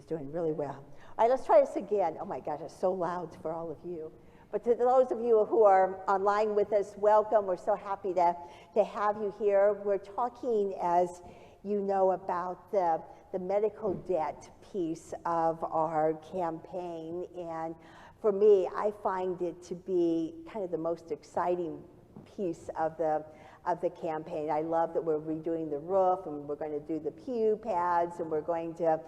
is doing really well. All right, let's try this again. Oh my gosh, it's so loud for all of you. But to those of you who are online with us, welcome. We're so happy to have you here. We're talking, as you know, about the medical debt piece of our campaign. And for me, I find it to be kind of the most exciting piece of the campaign. I love that we're redoing the roof, and we're going to do the pew pads, and we're going to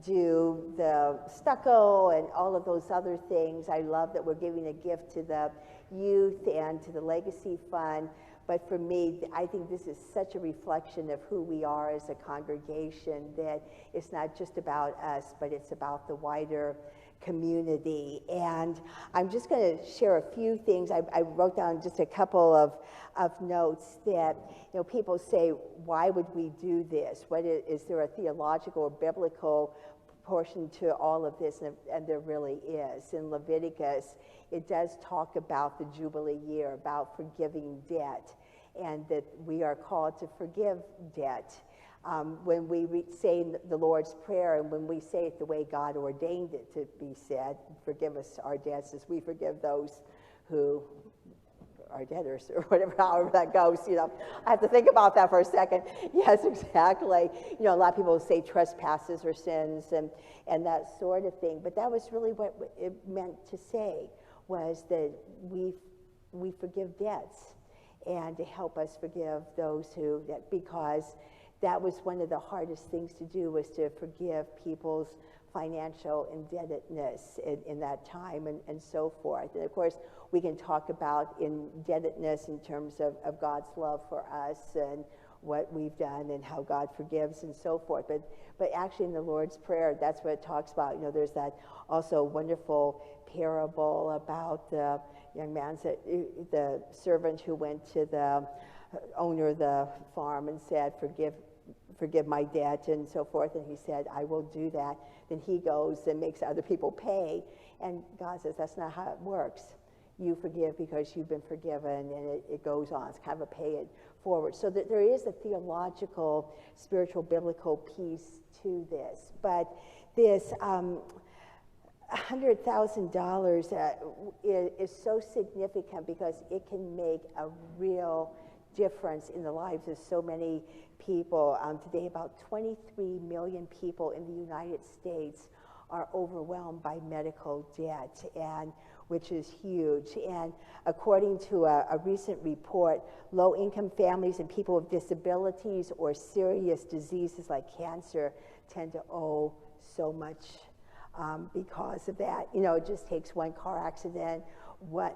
do the stucco and all of those other things. I love that we're giving a gift to the youth and to the Legacy Fund. But for me, I think this is such a reflection of who we are as a congregation, that it's not just about us, but it's about the wider community. And I'm just going to share a few things. I wrote down just a couple of notes that, people say, why would we do this? Is there a theological or biblical portion to all of this? And there really is. In Leviticus, it does talk about the Jubilee year, about forgiving debt, and that we are called to forgive debt. When we say the Lord's Prayer, and when we say it the way God ordained it to be said, forgive us our debts as we forgive those who are debtors, or whatever, however that goes, I have to think about that for a second. Yes, exactly. A lot of people say trespasses or sins and that sort of thing, but that was really what it meant to say, was that we forgive debts, and to help us forgive those because that was one of the hardest things to do, was to forgive people's financial indebtedness in that time, and so forth. And of course, we can talk about indebtedness in terms of God's love for us and what we've done and how God forgives and so forth. But actually in the Lord's Prayer, that's what it talks about. There's that also wonderful parable about the young man, the servant who went to the owner of the farm and said, forgive my debt and so forth, and he said, I will do that. Then he goes and makes other people pay, and God says, that's not how it works. You forgive because you've been forgiven, and it goes on. It's kind of a pay it forward. So that there is a theological, spiritual, biblical piece to this. But this $100,000 is so significant because it can make a real difference in the lives of so many people. Today, about 23 million people in the United States are overwhelmed by medical debt, and which is huge. And according to a recent report, low-income families and people with disabilities or serious diseases like cancer tend to owe so much because of that. It just takes one car accident, one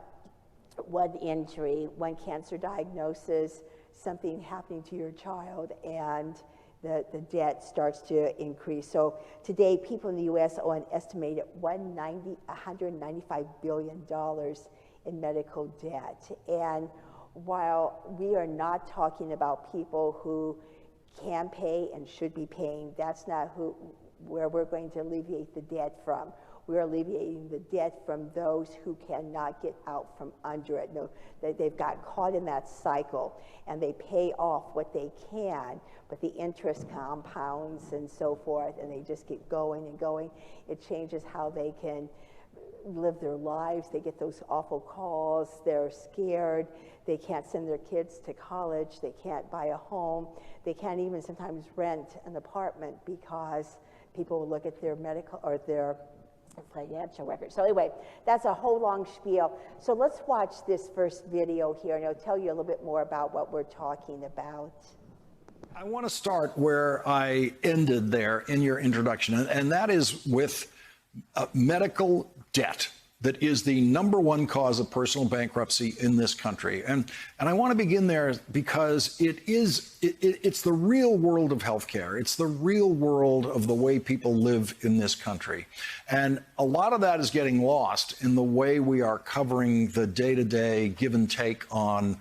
injury, one cancer diagnosis, something happening to your child, and the debt starts to increase. So today, people in the U.S. owe an estimated $195 billion in medical debt. And while we are not talking about people who can pay and should be paying, that's not where we're going to alleviate the debt from. We're alleviating the debt from those who cannot get out from under it. No, they've got caught in that cycle, and they pay off what they can, but the interest compounds and so forth, and they just keep going and going. It changes how they can live their lives. They get those awful calls. They're scared. They can't send their kids to college. They can't buy a home. They can't even sometimes rent an apartment because people will look at their medical or their financial record. So anyway, that's a whole long spiel. So let's watch this first video here, and I'll tell you a little bit more about what we're talking about. I want to start where I ended there in your introduction, and that is with medical debt. That is the number one cause of personal bankruptcy in this country. And I want to begin there because it's the real world of healthcare. It's the real world of the way people live in this country. And a lot of that is getting lost in the way we are covering the day-to-day give and take on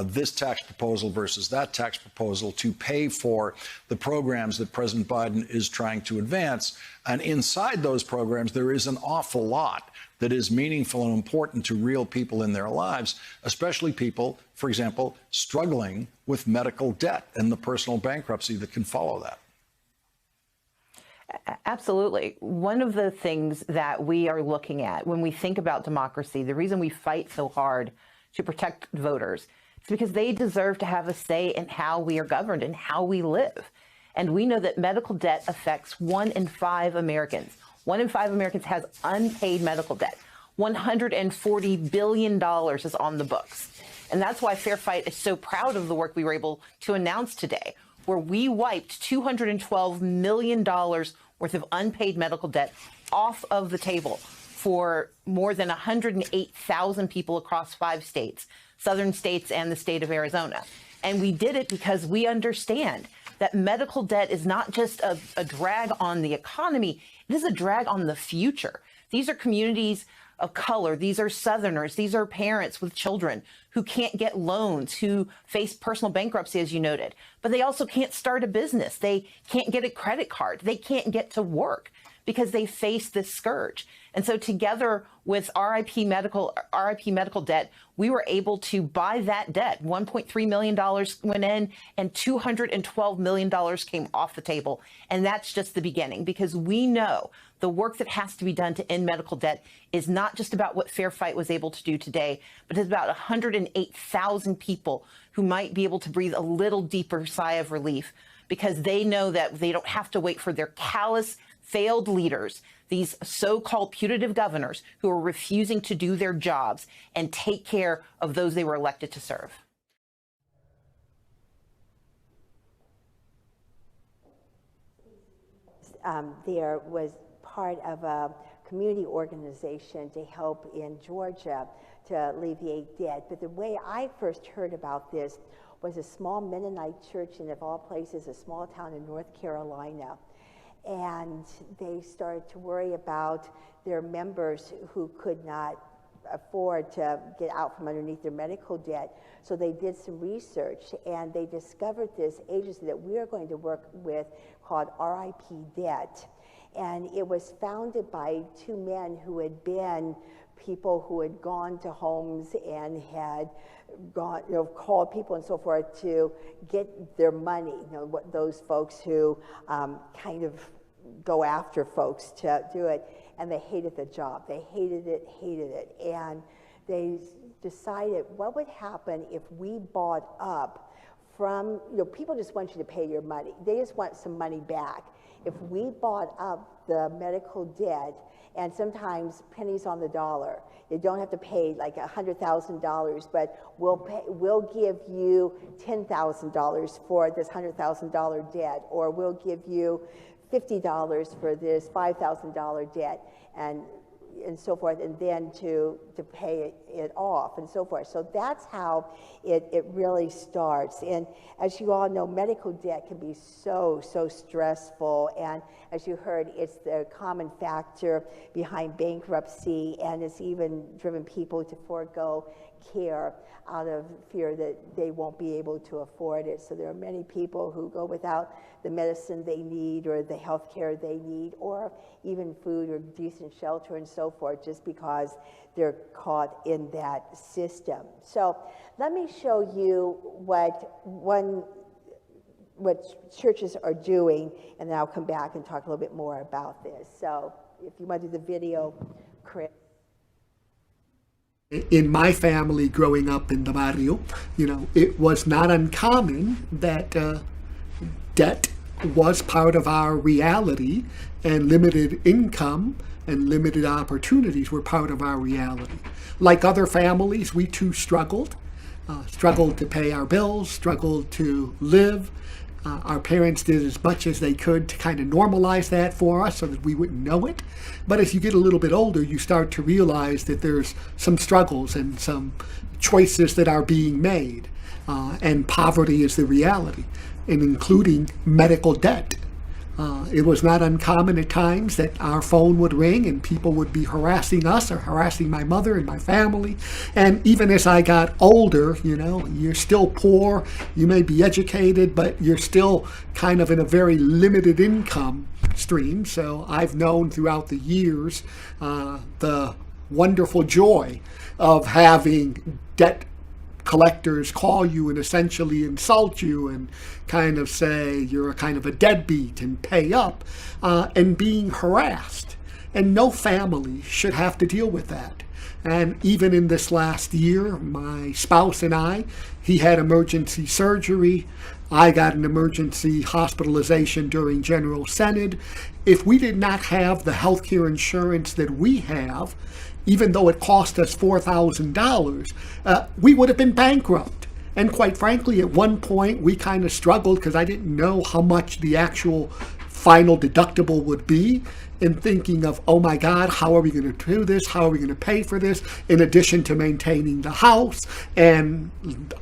this tax proposal versus that tax proposal to pay for the programs that President Biden is trying to advance. And inside those programs, there is an awful lot that is meaningful and important to real people in their lives, especially people, for example, struggling with medical debt and the personal bankruptcy that can follow that. Absolutely. One of the things that we are looking at when we think about democracy, the reason we fight so hard to protect voters, is because they deserve to have a say in how we are governed and how we live. And we know that medical debt affects 1 in 5 Americans. 1 in 5 Americans has unpaid medical debt. $140 billion is on the books. And that's why Fair Fight is so proud of the work we were able to announce today, where we wiped $212 million worth of unpaid medical debt off of the table for more than 108,000 people across 5 states, southern states and the state of Arizona. And we did it because we understand that medical debt is not just a drag on the economy, it is a drag on the future. These are communities of color. These are Southerners. These are parents with children who can't get loans, who face personal bankruptcy, as you noted, but they also can't start a business. They can't get a credit card. They can't get to work because they face this scourge. And so together with RIP medical debt, we were able to buy that debt. $1.3 million went in and $212 million came off the table. And that's just the beginning, because we know the work that has to be done to end medical debt is not just about what Fair Fight was able to do today, but it's about 108,000 people who might be able to breathe a little deeper sigh of relief, because they know that they don't have to wait for their callous, failed leaders, these so-called putative governors who are refusing to do their jobs and take care of those they were elected to serve. There was part of a community organization to help in Georgia to alleviate debt. But the way I first heard about this was a small Mennonite church in, of all places, a small town in North Carolina. And they started to worry about their members who could not afford to get out from underneath their medical debt. So they did some research and they discovered this agency that we are going to work with called RIP Debt. And it was founded by 2 men who had been people who had gone to homes and had gone, called people and so forth to get their money. Those folks who kind of go after folks to do it, and they hated the job. They hated it, and they decided what would happen if we bought up from, people just want you to pay your money. They just want some money back. If we bought up the medical debt, and sometimes pennies on the dollar, you don't have to pay like $100,000, but we'll give you $10,000 for this $100,000 debt, or we'll give you $50 for this $5,000 debt, and so forth, and then to pay it off and so forth. So that's how it really starts. And as you all know, medical debt can be so stressful, and as you heard, it's the common factor behind bankruptcy, and it's even driven people to forego care out of fear that they won't be able to afford it. So there are many people who go without the medicine they need or the health care they need, or even food or decent shelter and so forth, just because they're caught in that system. So let me show you what churches are doing, and then I'll come back and talk a little bit more about this. So if you want to do the video, Chris. In my family growing up in the barrio, it was not uncommon that debt was part of our reality, and limited income and limited opportunities were part of our reality. Like other families, we too struggled to pay our bills, struggled to live. Our parents did as much as they could to kind of normalize that for us so that we wouldn't know it. But as you get a little bit older, you start to realize that there's some struggles and some choices that are being made. And poverty is the reality, and including medical debt. It was not uncommon at times that our phone would ring and people would be harassing us or harassing my mother and my family. And even as I got older, you're still poor, you may be educated, but you're still kind of in a very limited income stream. So I've known throughout the years the wonderful joy of having debt collectors call you and essentially insult you and kind of say you're a kind of a deadbeat and pay up, and being harassed. And no family should have to deal with that. And even in this last year, my spouse and I, he had emergency surgery. I got an emergency hospitalization during General Synod. If we did not have the healthcare insurance that we have, even though it cost us $4,000, we would have been bankrupt. And quite frankly, at one point, we kind of struggled because I didn't know how much the actual final deductible would be, and thinking of, oh my God, how are we going to do this? How are we going to pay for this? In addition to maintaining the house and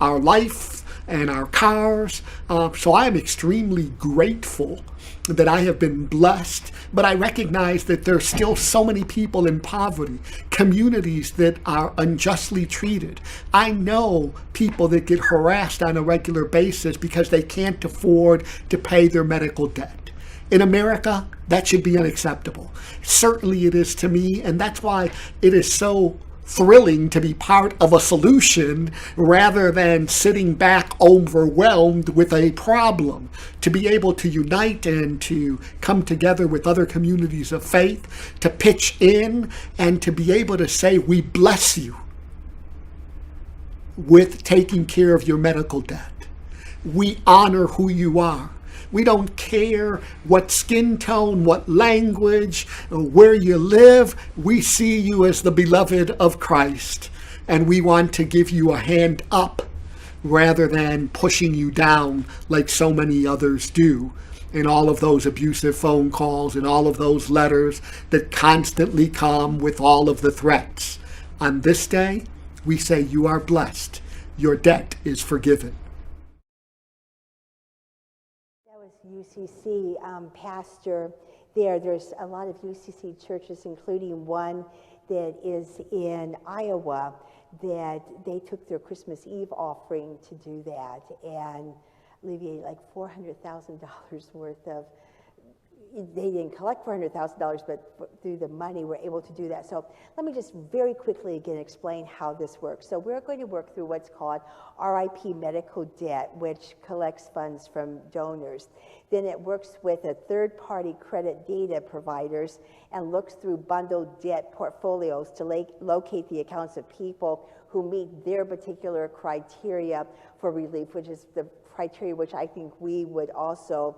our life and our cars. So I am extremely grateful that I have been blessed, but I recognize that there's still so many people in poverty, communities that are unjustly treated. I know people that get harassed on a regular basis because they can't afford to pay their medical debt. In America, that should be unacceptable. Certainly it is to me, and that's why it is so thrilling to be part of a solution rather than sitting back overwhelmed with a problem. To be able to unite and to come together with other communities of faith, to pitch in and to be able to say, we bless you with taking care of your medical debt. We honor who you are. We don't care what skin tone, what language, where you live. We see you as the beloved of Christ, and we want to give you a hand up rather than pushing you down like so many others do in all of those abusive phone calls and all of those letters that constantly come with all of the threats. On this day, we say you are blessed. Your debt is forgiven. UCC pastor there. There's a lot of UCC churches, including one that is in Iowa, that they took their Christmas Eve offering to do that and alleviate like $400,000 worth of, they didn't collect $400,000, but through the money we're able to do that. So let me just very quickly again explain how this works. So we're going to work through what's called RIP medical debt, which collects funds from donors. Then it works with a third-party credit data providers and looks through bundled debt portfolios to locate the accounts of people who meet their particular criteria for relief, which is the criteria which I think we would also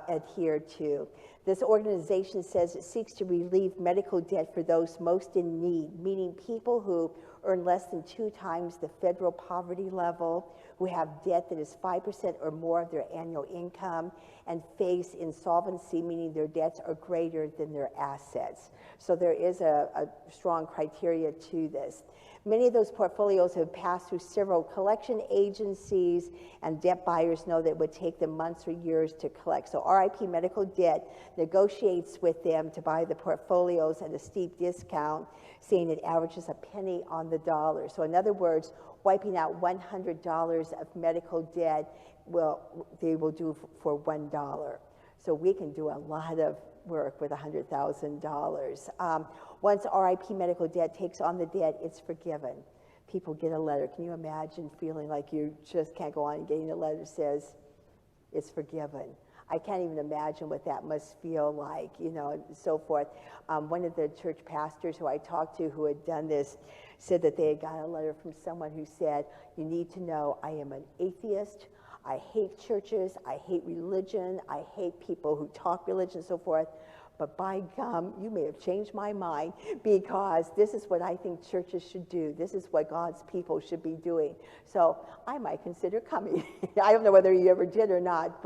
adhere to. This organization says it seeks to relieve medical debt for those most in need, meaning people who earn less than 2 times the federal poverty level, who have debt that is 5% or more of their annual income, and face insolvency, meaning their debts are greater than their assets. So there is a strong criteria to this. Many of those portfolios have passed through several collection agencies, and debt buyers know that it would take them months or years to collect. So RIP Medical Debt negotiates with them to buy the portfolios at a steep discount, saying it averages a penny on the dollar. So in other words, wiping out $100 of medical debt, they will do for $1. So we can do a lot of work with $100,000. Once RIP Medical Debt takes on the debt, it's forgiven. People get a letter. Can you imagine feeling like you just can't go on and getting a letter that says it's forgiven? I can't even imagine what that must feel like, you know, and so forth. One of the church pastors who I talked to who had done this said that they had got a letter from someone who said, you need to know I am an atheist. I hate churches, I hate religion, I hate people who talk religion and so forth, but by gum, you may have changed my mind because this is what I think churches should do. This is what God's people should be doing. So I might consider coming. I don't know whether you ever did or not,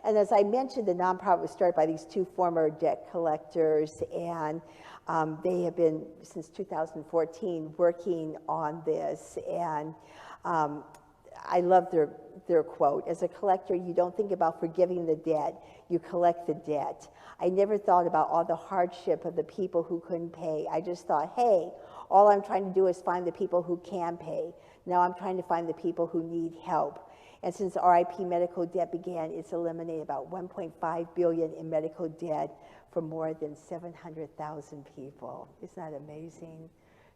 and as I mentioned, the nonprofit was started by these 2 former debt collectors, and they have been, since 2014, working on this, and I love their quote. As a collector, you don't think about forgiving the debt, you collect the debt. I never thought about all the hardship of the people who couldn't pay. I just thought, hey, all I'm trying to do is find the people who can pay. Now I'm trying to find the people who need help. And since RIP Medical Debt began, it's eliminated about $1.5 billion in medical debt for more than 700,000 people. Isn't that amazing?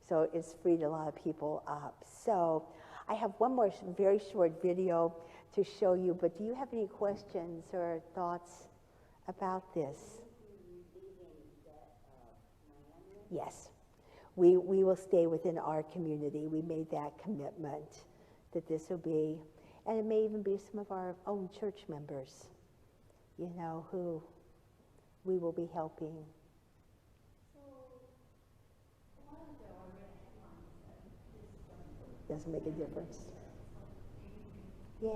So it's freed a lot of people up. So I have one more very short video to show you, but do you have any questions or thoughts about this? Yes. We will stay within our community. We made that commitment that this will be, and it may even be some of our own church members, you know, who we will be helping. Doesn't make a difference. Yeah.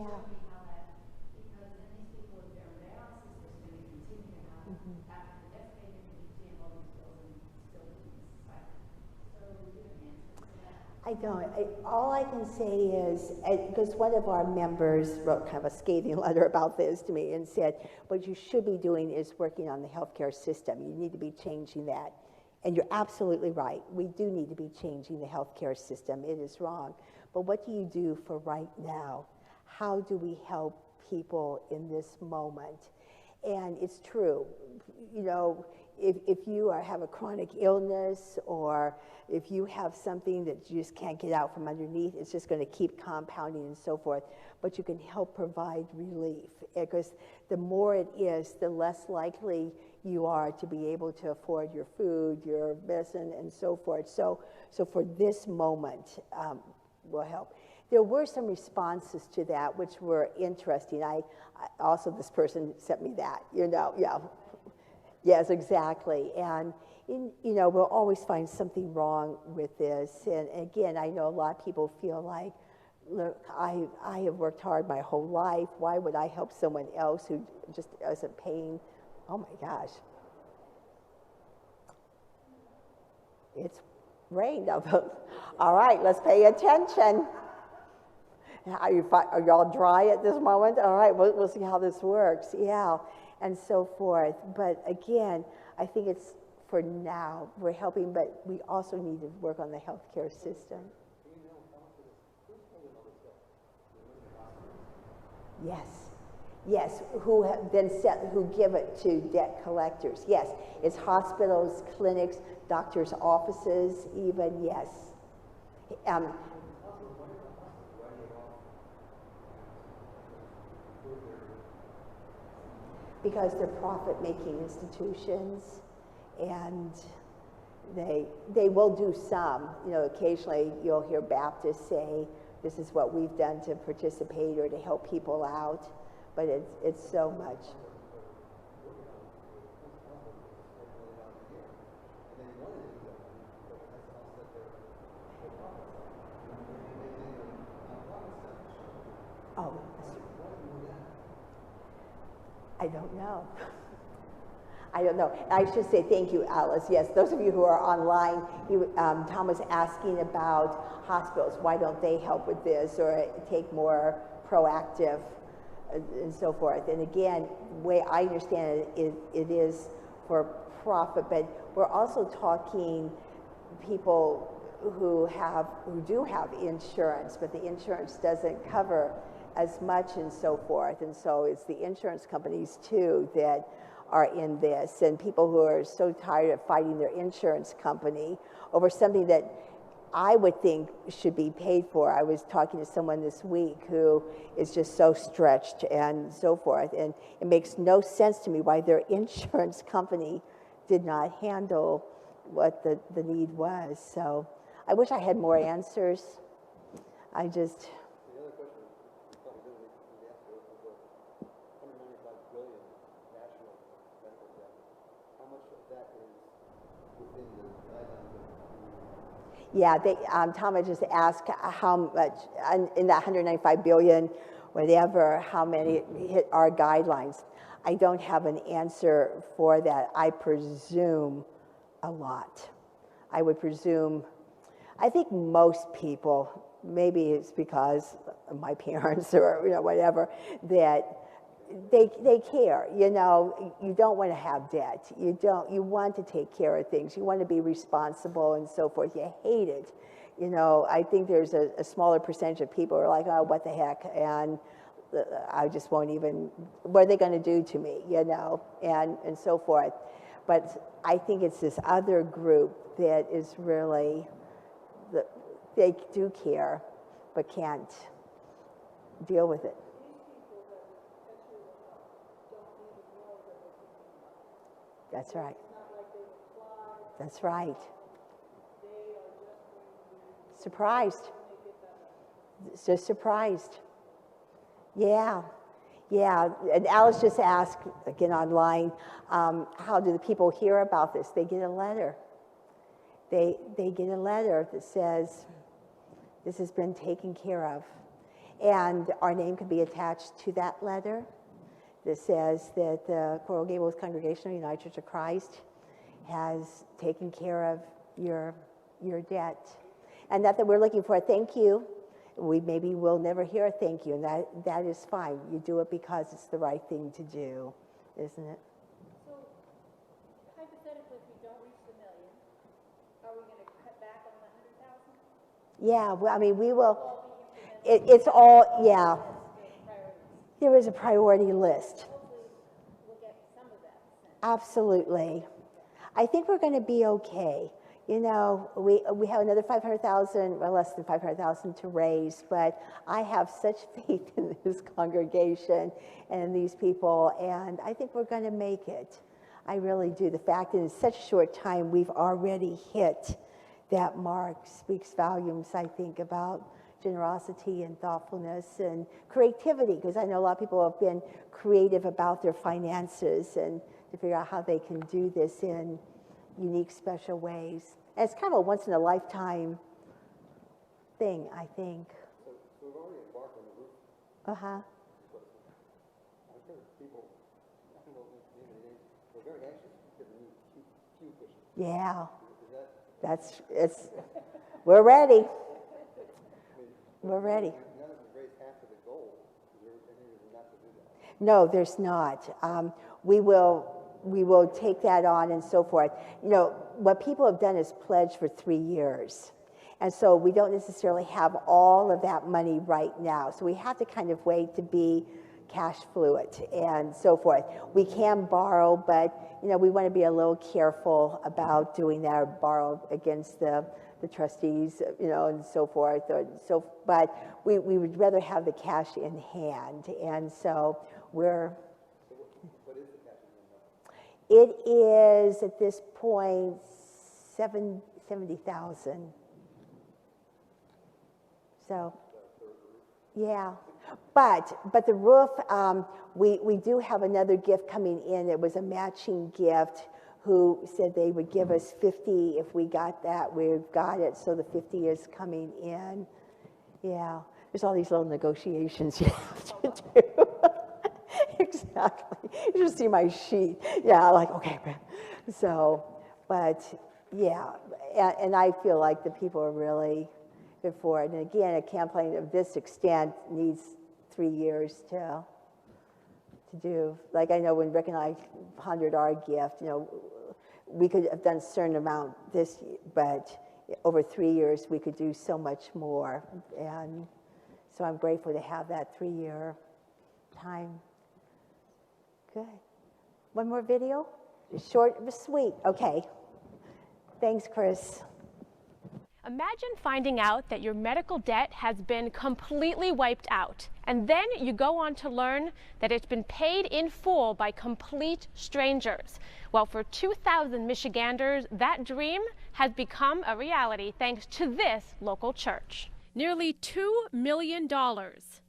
I don't. All I can say is, because one of our members wrote kind of a scathing letter about this to me and said, what you should be doing is working on the healthcare system. You need to be changing that. And you're absolutely right. We do need to be changing the healthcare system. It is wrong. But what do you do for right now? How do we help people in this moment? And it's true. You know, if you have a chronic illness, or if you have something that you just can't get out from underneath, it's just going to keep compounding and so forth. But you can help provide relief, because the more it is, the less likely you are to be able to afford your food, your medicine, and so forth. So for this moment, will help. There were some responses to that which were interesting. I also, this person sent me that, you know, yeah. Yes, exactly. And, you know, we'll always find something wrong with this. And again, I know a lot of people feel like, look, I have worked hard my whole life. Why would I help someone else who just isn't paying? Oh my gosh. It's rained. All right, let's pay attention. Are you all dry at this moment? All right, we'll see how this works. Yeah, and so forth. But again, I think it's for now. We're helping, but we also need to work on the healthcare system. Yes. Yes, who give it to debt collectors. Yes, it's hospitals, clinics, doctors' offices, even, yes. Because they're profit-making institutions, and they will do some. You know, occasionally you'll hear Baptists say, this is what we've done to participate or to help people out. But it's so much. Oh, I don't know. I don't know. I should say thank you, Alice. Yes, those of you who are online, Tom was asking about hospitals. Why don't they help with this or take more proactive and so forth? And again, the way I understand it, it is for profit, but we're also talking people who do have insurance, but the insurance doesn't cover as much and so forth. And so it's the insurance companies too that are in this, and people who are so tired of fighting their insurance company over something that I would think should be paid for. I was talking to someone this week who is just so stretched and so forth, and it makes no sense to me why their insurance company did not handle what the need was. So I wish I had more answers. I just... The other question is probably good to ask you was $195 billion national medical debt. How much of that is within the guidelines of Yeah, Tom had just asked how much, in that 195 billion, whatever, how many hit our guidelines. I don't have an answer for that. I presume a lot. I would presume, I think most people, maybe it's because of my parents or whatever, that they care. You know, you don't want to have debt. You want to take care of things. You want to be responsible and so forth. You hate it. You know, I think there's a smaller percentage of people who are like, oh, what the heck, and I just won't even, what are they going to do to me, you know, and so forth. But I think it's this other group that is really, they do care. but can't deal with it. That's right. That's right. Surprised. Just surprised. Yeah. Yeah. And Alice just asked, again online, how do the people hear about this? They get a letter. They get a letter that says, this has been taken care of. And our name could be attached to that letter that says that the Coral Gables Congregational United Church of Christ has taken care of your debt. And not that we're looking for a thank you. We maybe will never hear a thank you, and that is fine. You do it because it's the right thing to do, isn't it? So, hypothetically, if we don't reach the million, are we going to cut back on the 100,000? Yeah, well, I mean, we will. It's all, yeah. There is a priority list. Hopefully, we'll get some of that. Absolutely. I think we're going to be okay. You know, we have another 500,000, or less than 500,000 to raise, but I have such faith in this congregation and these people, and I think we're going to make it. I really do. The fact that in such a short time we've already hit that mark speaks volumes, I think, about generosity and thoughtfulness and creativity, because I know a lot of people have been creative about their finances and to figure out how they can do this in unique, special ways. And it's kind of a once-in-a-lifetime thing, I think. So we've already embarked on the roof. Uh-huh. I've heard people, I don't know if we're very anxious to get the new Q cushion. Yeah. Is that? It's, we're ready. We're ready. Now that we've raised half of the goal, is there any reason not to do that? No, there's not. We will take that on and so forth. You know, what people have done is pledge for 3 years. And so we don't necessarily have all of that money right now. So we have to kind of wait to be cash fluid and so forth. We can borrow, but, you know, we want to be a little careful about doing that, or borrow against the trustees, you know, and so forth. But we would rather have the cash in hand. And so we're... It is, at this point, 70,000. So, yeah. But the roof, we do have another gift coming in. It was a matching gift who said they would give us 50 if we got that. We've got it, so the 50 is coming in. Yeah. There's all these little negotiations you have to do. Exactly. You should see my sheet. Yeah, like, okay. So, but yeah, and I feel like the people are really good for it. And again, a campaign of this extent needs 3 years to do. Like, I know when Rick and I pondered our gift, you know, we could have done a certain amount this year, but over 3 years we could do so much more. And so I'm grateful to have that 3-year time. Good. One more video? Short but sweet. Okay. Thanks, Chris. Imagine finding out that your medical debt has been completely wiped out, and then you go on to learn that it's been paid in full by complete strangers. Well, for 2,000 Michiganders, that dream has become a reality thanks to this local church. Nearly $2 million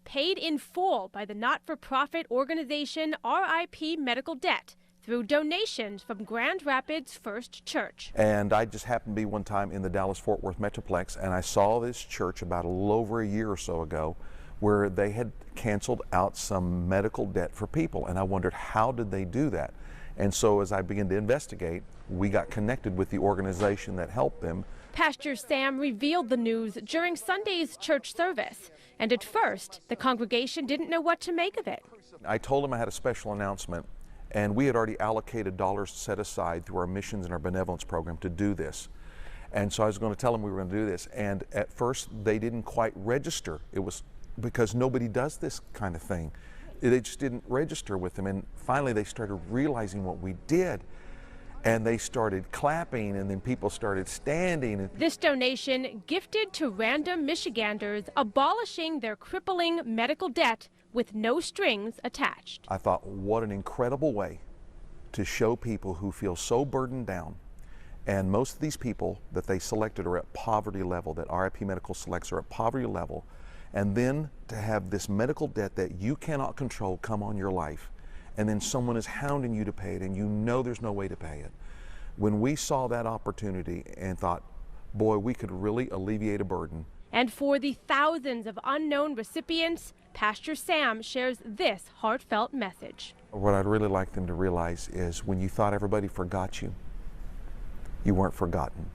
paid in full by the not-for-profit organization RIP Medical Debt through donations from Grand Rapids First Church. And I just happened to be one time in the Dallas-Fort Worth Metroplex, and I saw this church about a little over a year or so ago where they had canceled out some medical debt for people, and I wondered, how did they do that? And so as I began to investigate, we got connected with the organization that helped them. Pastor Sam revealed the news during Sunday's church service, and at first, the congregation didn't know what to make of it. I told them I had a special announcement, and we had already allocated dollars set aside through our missions and our benevolence program to do this. And so I was going to tell them we were going to do this, and at first they didn't quite register. It was because nobody does this kind of thing. They just didn't register with them, and finally they started realizing what we did. And they started clapping, and then people started standing. This donation gifted to random Michiganders abolishing their crippling medical debt with no strings attached. I thought, what an incredible way to show people who feel so burdened down. And most of these people that they selected are at poverty level, that RIP Medical selects are at poverty level. And then to have this medical debt that you cannot control come on your life, and then someone is hounding you to pay it, and you know there's no way to pay it. When we saw that opportunity and thought, boy, we could really alleviate a burden. And for the thousands of unknown recipients, Pastor Sam shares this heartfelt message. What I'd really like them to realize is when you thought everybody forgot you, you weren't forgotten.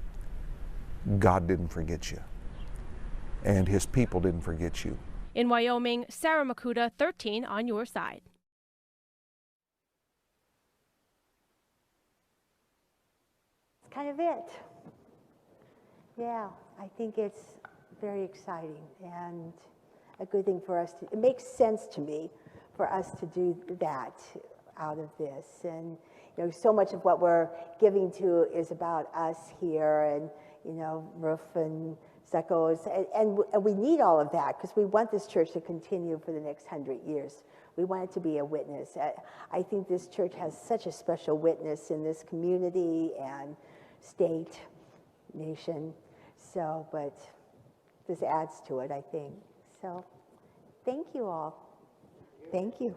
God didn't forget you, and His people didn't forget you. In Wyoming, Sarah Makuta, 13 on your side. Kind of it. Yeah, I think it's very exciting and a good thing for us to, it makes sense to me for us to do that out of this. And, you know, so much of what we're giving to is about us here and, you know, roof and stuccos. And we need all of that because we want this church to continue for the next 100 years. We want it to be a witness. I think this church has such a special witness in this community and state, nation. So, but this adds to it, I think. So, thank you all. Thank you.